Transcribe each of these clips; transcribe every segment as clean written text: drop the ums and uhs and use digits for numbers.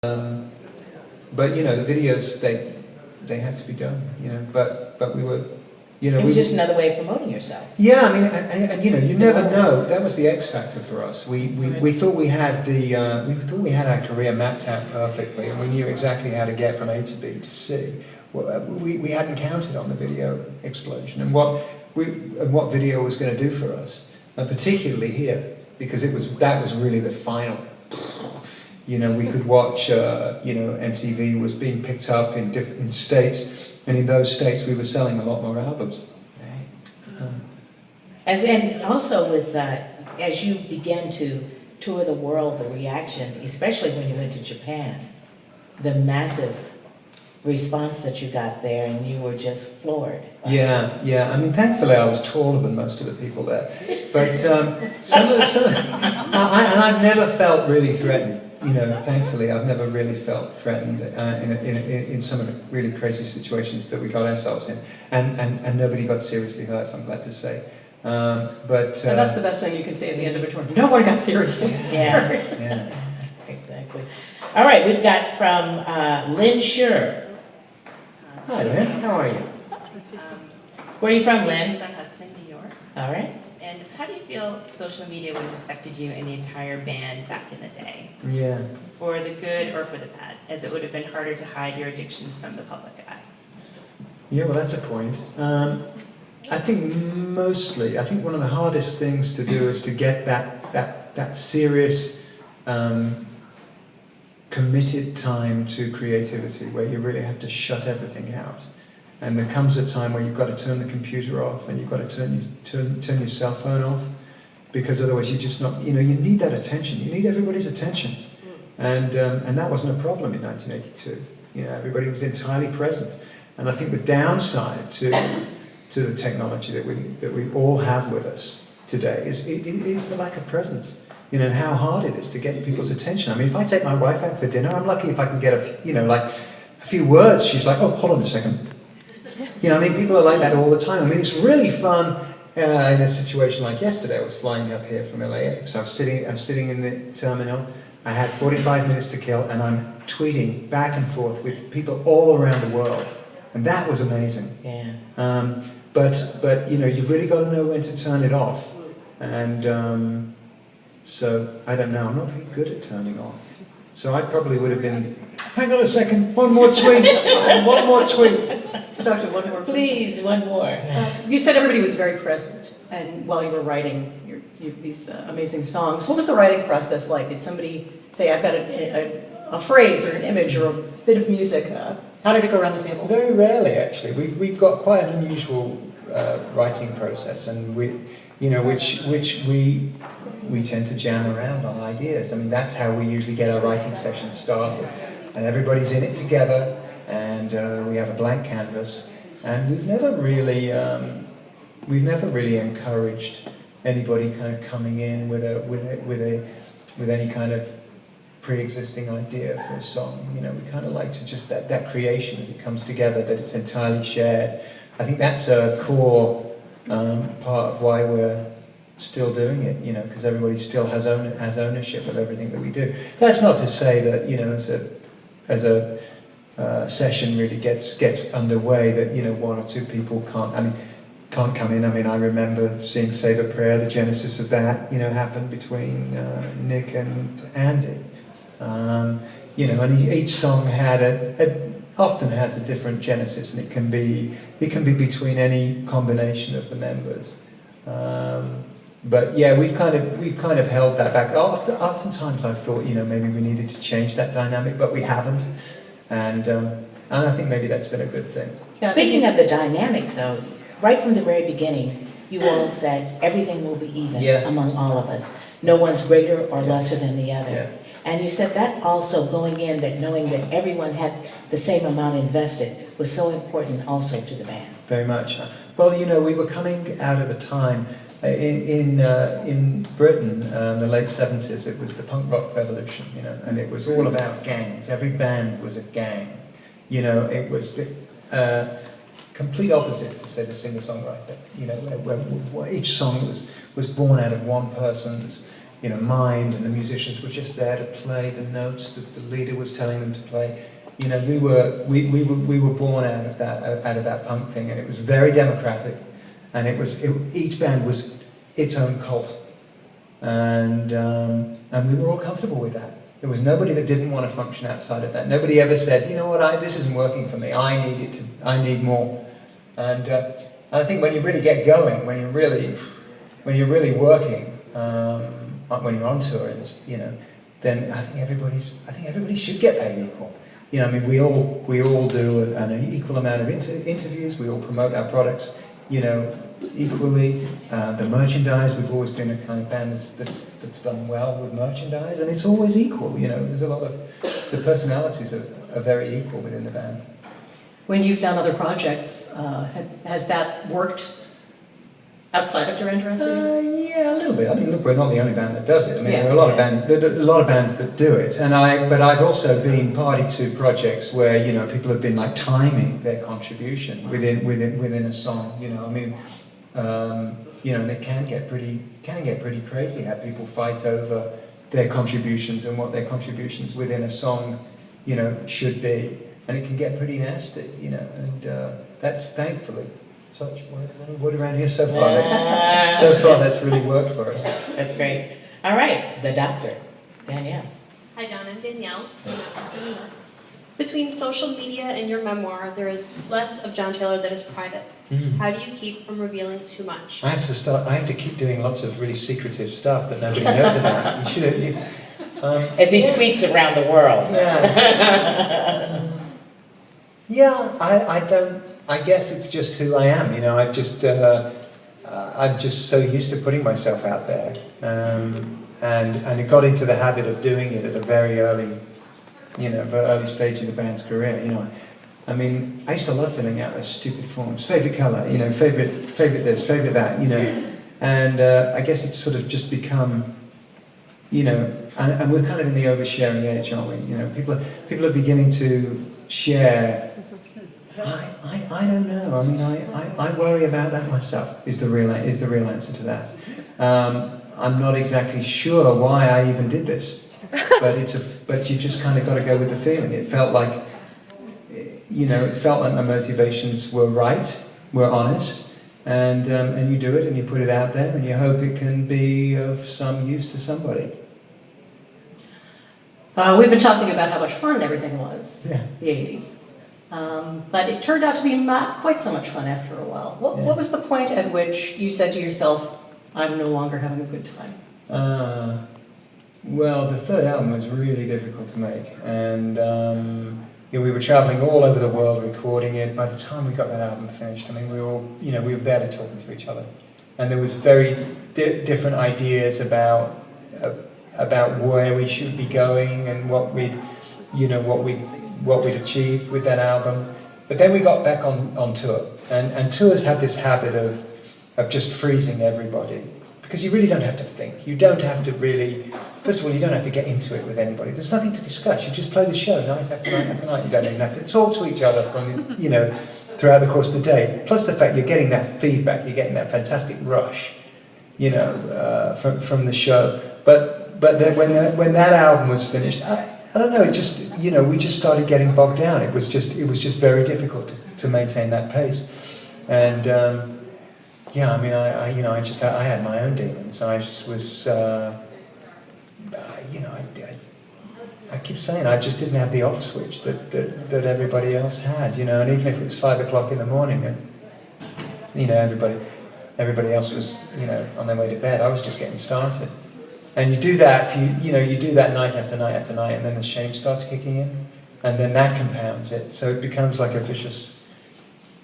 But you know, the videos they had to be done. You know, but we were. You know, it was just another way of promoting yourself. Yeah, I mean, and you know, you never know. That was the X factor for us. We thought we had our career mapped out perfectly, and we knew exactly how to get from A to B to C. We hadn't counted on the video explosion and what video was going to do for us, and particularly here, because that was really the final. You know, we could watch. You know, MTV was being picked up in states. And in those states, we were selling a lot more albums. Right. And also with as you began to tour the world, the reaction, especially when you went to Japan, the massive response that you got there, and you were just floored. Yeah. I mean, thankfully, I was taller than most of the people there, but and I've never felt really threatened. You know, thankfully, I've never really felt threatened in some of the really crazy situations that we got ourselves in, and nobody got seriously hurt, I'm glad to say. And that's the best thing you can say at the end of a tour. No one got seriously hurt. Yeah, exactly. All right, we've got from Lynn Scher. Hi, Lynn. How are you? Where are you from, Lynn? I'm Hudson, New York. All right. And how do you feel social media would have affected you and the entire band back in the day? Yeah. For the good or for the bad, as it would have been harder to hide your addictions from the public eye? Yeah, well, that's a point. I think one of the hardest things to do is to get that serious, committed time to creativity, where you really have to shut everything out. And there comes a time where you've got to turn the computer off, and you've got to turn your cell phone off, because otherwise you're just not, you know, you need that attention. You need everybody's attention. And that wasn't a problem in 1982. You know, everybody was entirely present. And I think the downside to the technology that we all have with us today is the lack of presence. You know, and how hard it is to get people's attention. I mean, if I take my wife out for dinner, I'm lucky if I can get a few words. She's like, oh, hold on a second. You know, I mean, people are like that all the time. I mean, it's really fun in a situation like yesterday. I was flying up here from LAX. I'm sitting in the terminal. I had 45 minutes to kill, and I'm tweeting back and forth with people all around the world, and that was amazing. Yeah. But you know, you've really got to know when to turn it off, and so I don't know. I'm not very good at turning off. So I probably would have been. Hang on a second. One more tweet. One more tweet. Doctor, one more. Please, one more. You said everybody was very present, and while you were writing these amazing songs, what was the writing process like? Did somebody say, "I've got a phrase or an image or a bit of music"? How did it go around the table? Very rarely, actually. We've got quite an unusual writing process, and which we tend to jam around on ideas. I mean, that's how we usually get our writing sessions started, and everybody's in it together. And we have a blank canvas, and we've never really encouraged anybody kind of coming in with any kind of pre-existing idea for a song. You know, we kind of like to just that creation as it comes together, that it's entirely shared. I think that's a core part of why we're still doing it. You know, because everybody still has ownership of everything that we do. That's not to say that, you know, as a session really gets underway, that, you know, one or two people can't come in. I mean, I remember seeing Save a Prayer, the genesis of that, you know, happened between Nick and Andy. You know, and each song often has a different genesis, and it can be between any combination of the members. But yeah, we've kind of held that back. Oftentimes I've thought, you know, maybe we needed to change that dynamic, but we haven't. And I think maybe that's been a good thing. Now, speaking of the dynamics, though, right from the very beginning, you all said everything will be even among all of us. No one's greater or lesser than the other. Yeah. And you said that also going in, that knowing that everyone had the same amount invested was so important also to the band. Very much. Well, you know, we were coming out of a time in Britain, the late 70s. It was the punk rock revolution, you know, and it was all about gangs. Every band was a gang. You know, it was the complete opposite to, say, the singer-songwriter. You know, where each song was born out of one person's mind, and the musicians were just there to play the notes that the leader was telling them to play. We were born out of that punk thing, and it was very democratic, and each band was its own cult, and we were all comfortable with that. There was nobody that didn't want to function outside of that. Nobody ever said, this isn't working for me. I need more. And I think when you really get going, when you're really working, when you're on tour, then I think everybody should get paid equal. We all do an equal amount of interviews. We all promote our products, equally. The merchandise, we've always been a kind of band that's done well with merchandise, and it's always equal. There's a lot of the personalities are very equal within the band. When you've done other projects, has that worked outside of Duran Duran? Yeah, a little bit. Look, we're not the only band that does it. There are a lot of bands that do it, but I've also been party to projects where people have been like timing their contribution within a song. And it can get pretty crazy how people fight over their contributions and what their contributions within a song, should be, and it can get pretty nasty, and that's thankfully. Touch wood around here so far. That's really worked for us. That's great. All right, the doctor, Danielle. Hi, John. I'm Danielle from Memphis, New York. Between social media and your memoir, there is less of John Taylor that is private. How do you keep from revealing too much? I have to keep doing lots of really secretive stuff that nobody knows about. You should have. As he tweets around the world. Yeah. I don't. I guess it's just who I am. I'm just so used to putting myself out there, and it got into the habit of doing it at a very early stage in the band's career. I used to love filling out those stupid forms. Favorite color, favorite this, favorite that, and I guess it's sort of just become, and we're kind of in the oversharing age, aren't we? People are beginning to share. I don't know. I worry about that myself. Is the real answer to that. I'm not exactly sure why I even did this, but you just kind of got to go with the feeling. It felt like, my motivations were right, were honest, and you do it and you put it out there and you hope it can be of some use to somebody. We've been talking about how much fun everything was, Yeah. the 80s. But it turned out to be not quite so much fun after a while. What was the point at which you said to yourself, I'm no longer having a good time? Well, the third album was really difficult to make, and we were traveling all over the world recording it. By the time we got that album finished, we were barely talking to each other, and there was very different ideas about where we should be going and what we'd achieved with that album. But then we got back on tour, and tours have this habit of just freezing everybody, because you really don't have to think. You don't have to really, first of all, you don't have to get into it with anybody. There's nothing to discuss. You just play the show night after night after night. You don't even have to talk to each other throughout the course of the day. Plus the fact you're getting that feedback, you're getting that fantastic rush, from the show. But then when that album was finished, I don't know, it just, we just started getting bogged down. It was just very difficult to maintain that pace. And I had my own demons. I just was, I keep saying I just didn't have the off switch that everybody else had, and even if it was 5 o'clock in the morning and, everybody else was, on their way to bed, I was just getting started. And you do that, you do that night after night after night, and then the shame starts kicking in, and then that compounds it. So it becomes like a vicious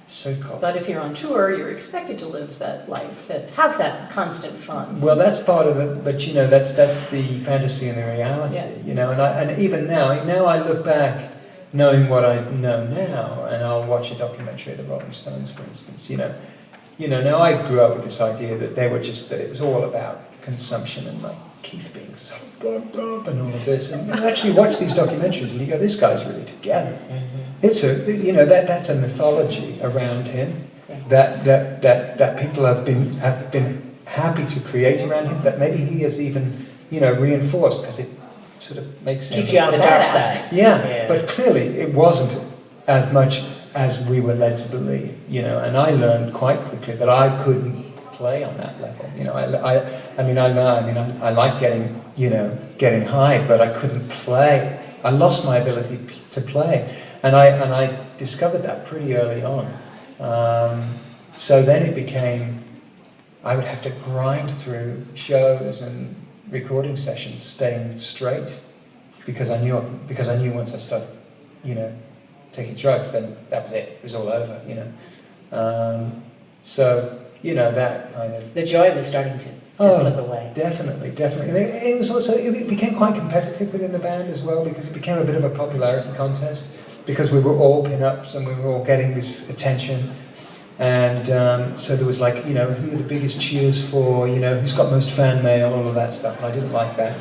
circle. But if you're on tour, you're expected to live that life, have that constant fun. Well, that's part of it, but that's the fantasy and the reality, And even now I look back, knowing what I know now, and I'll watch a documentary of the Rolling Stones, for instance. Now I grew up with this idea that that it was all about consumption and like Keith being so bugged up and all of this, and you actually watch these documentaries and you go, this guy's really together. Mm-hmm. It's that's a mythology around him that people have been happy to create around him, that maybe he has even reinforced because it sort of makes sense. Keeps you on the dark Badass. side. Yeah, but clearly it wasn't as much as we were led to believe, and I learned quite quickly that I couldn't play on that level. I like getting high, but I couldn't play. I lost my ability to play, and I discovered that pretty early on. So then it became, I would have to grind through shows and recording sessions, staying straight, because I knew once I started, taking drugs, then that was it. It was all over, that kind of... The joy was starting to slip away. Definitely. And it was also, it became quite competitive within the band as well, because it became a bit of a popularity contest, because we were all pin-ups and we were all getting this attention. And so there was like, who are the biggest cheers for, who's got most fan mail, all of that stuff. And I didn't like that.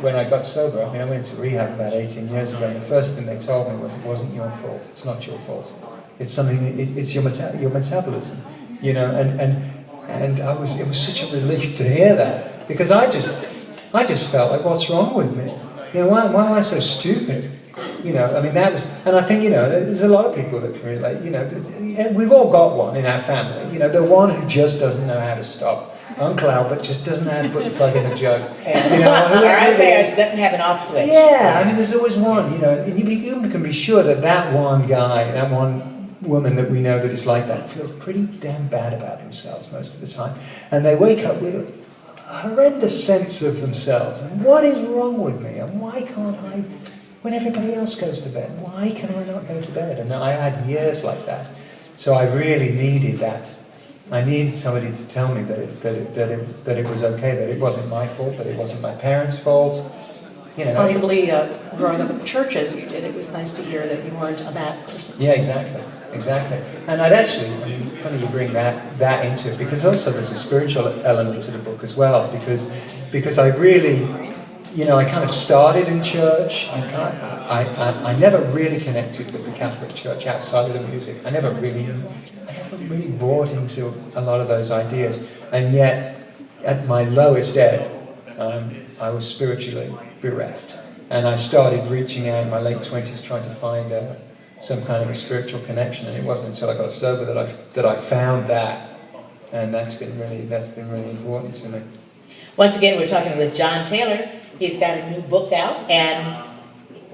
When I got sober, I went to rehab about 18 years ago, and the first thing they told me was, it wasn't your fault. It's not your fault. It's something. It's your metabolism, and it was such a relief to hear that, because I just felt like, what's wrong with me? Why am I so stupid? That was, and I think there's a lot of people that can relate. We've all got one in our family. The one who just doesn't know how to stop. Uncle Albert just doesn't know how to put the plug in the jug. Or I say she doesn't have an off switch. Yeah, there's always one. And you can be sure that one guy, that one woman that we know that is like that, feels pretty damn bad about themselves most of the time, and they wake up with a horrendous sense of themselves. And what is wrong with me? And why can't I? When everybody else goes to bed, why can I not go to bed? And I had years like that, so I really needed that. I needed somebody to tell me that it was okay, that it wasn't my fault, that it wasn't my parents' fault. Possibly growing up at the church as you did, it was nice to hear that you weren't a bad person. Yeah, exactly. And I'd actually, funny you bring that into it, because also there's a spiritual element to the book as well, because I really, I kind of started in church. I never really connected with the Catholic Church outside of the music. I never really bought into a lot of those ideas. And yet, at my lowest ebb, I was spiritually bereft. And I started reaching out in my late 20s, trying to find some kind of a spiritual connection. And it wasn't until I got sober that I found that. And that's been really important to me. Once again, we're talking with John Taylor. He's got a new book out, and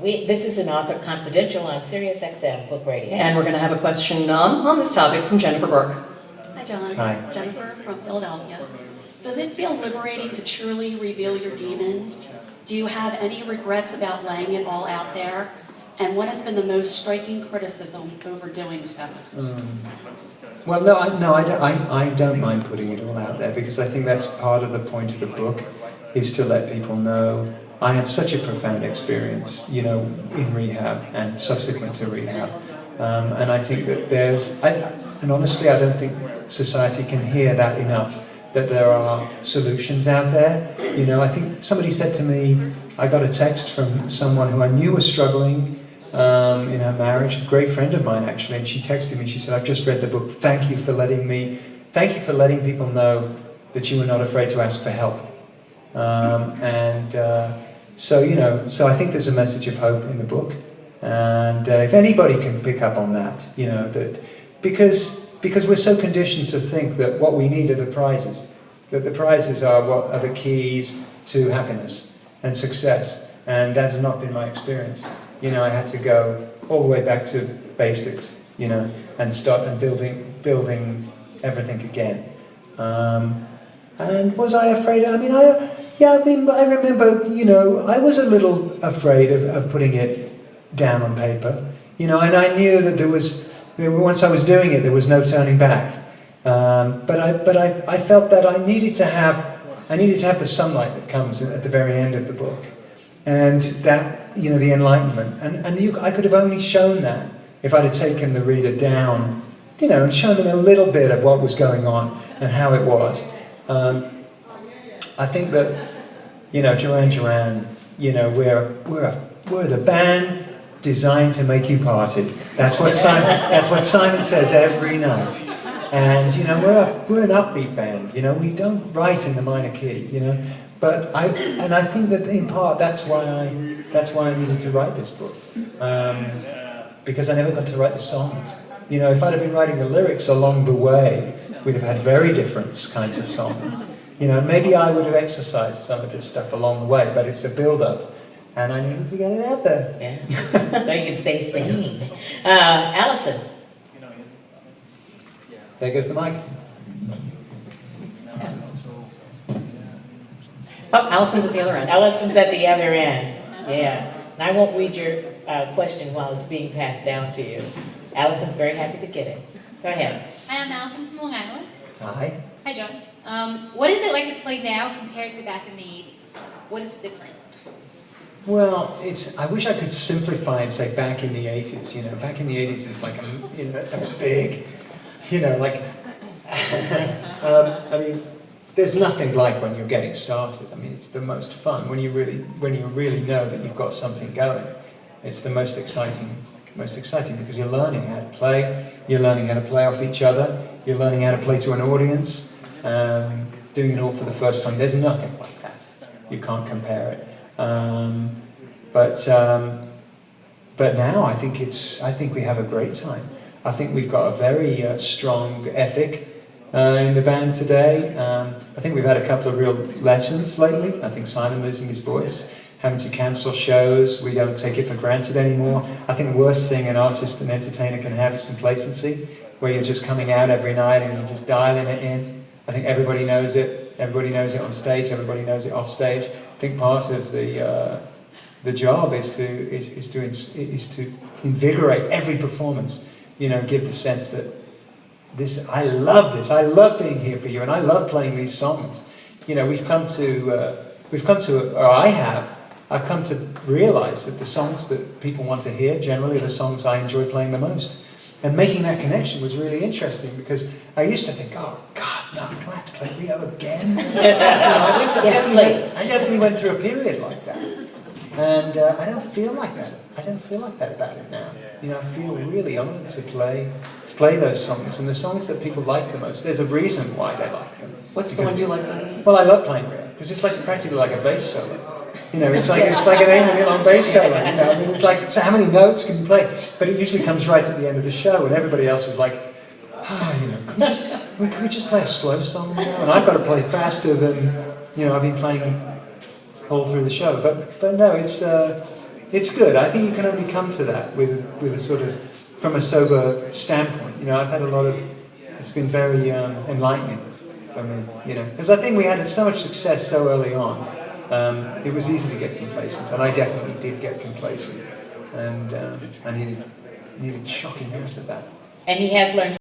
this is an author confidential on SiriusXM Book Radio. And we're going to have a question on this topic from Jennifer Burke. Hi, John. Hi. Jennifer from Philadelphia. Does it feel liberating to truly reveal your demons? Do you have any regrets about laying it all out there? And what has been the most striking criticism over doing so? Well, no, I don't mind putting it all out there, because I think that's part of the point of the book, is to let people know. I had such a profound experience, in rehab and subsequent to rehab, and I think that and honestly, I don't think society can hear that enough, that there are solutions out there. I think somebody said to me, I got a text from someone who I knew was struggling in her marriage, a great friend of mine actually, and she texted me, she said, I've just read the book, thank you for letting people know that you were not afraid to ask for help. So I think there's a message of hope in the book, and if anybody can pick up on that, that because we're so conditioned to think that what we need are the prizes, that the prizes are the keys to happiness and success, and that has not been my experience. I had to go all the way back to basics, and start building everything again. And was I afraid? I remember, I was a little afraid of putting it down on paper, and I knew that once I was doing it, there was no turning back. But I felt that I needed to have the sunlight that comes at the very end of the book, and that, the enlightenment, and I could have only shown that if I'd have taken the reader down, and shown them a little bit of what was going on and how it was. I think that, Duran Duran, we're the band designed to make you party. That's what Simon says every night. And, you know, we're an upbeat band, you know, we don't write in the minor key, you know. But I think that in part that's why I needed to write this book. Because I never got to write the songs. You know, if I'd have been writing the lyrics along the way, we'd have had very different kinds of songs. You know, maybe I would have exercised some of this stuff along the way, but it's a build-up, and I needed to get it out there. Yeah, so you can stay sane. Allison. There goes the mic. Oh, Allison's at the other end. Allison's at the other end. Yeah. And I won't read your question while it's being passed down to you. Allison's very happy to get it. Go ahead. Hi, I'm Allison from Long Island. Hi. Hi, John. What is it like to play now compared to back in the 80s? What is different? Well, I wish I could simplify and say back in the 80s, you know, back in the 80s is like it's a big, you know, like, I mean, there's nothing like when you're getting started. I mean, it's the most fun when you really know that you've got something going. It's the most exciting because you're learning how to play, you're learning how to play off each other, you're learning how to play to an audience, doing it all for the first time. There's nothing like that. You can't compare it. But now I think we have a great time. I think we've got a very strong ethic in the band today. I think we've had a couple of real lessons lately. I think Simon losing his voice, having to cancel shows, we don't take it for granted anymore. I think the worst thing an artist and entertainer can have is complacency, where you're just coming out every night and you're just dialing it in. I think everybody knows it. Everybody knows it on stage. Everybody knows it off stage. I think part of the job is to invigorate every performance. You know, give the sense that I love this. I love being here for you, and I love playing these songs. You know, I've come to realize that the songs that people want to hear generally are the songs I enjoy playing the most. And making that connection was really interesting because I used to think, oh God, no, do I have to play Rio again? Yes, I definitely went through a period like that. And I don't feel like that. I don't feel like that about it now. You know, I feel really honored to play those songs. And the songs that people like the most, there's a reason why they like them. What's the one you like? Well, I love playing Rio because it's practically like a bass solo. You know, it's like an 8-minute long bass solo. You know, I mean, it's like, so how many notes can you play? But it usually comes right at the end of the show, and everybody else is like, you know, can we just play a slow song now? And I've got to play faster than, you know, I've been playing all through the show. But no, it's good. I think you can only come to that with a sort of from a sober standpoint. You know, I've had a lot of. It's been very enlightening for me. You know, because I think we had so much success so early on. It was easy to get complacent, and I definitely did get complacent, and I needed shocking years of that. And he has learned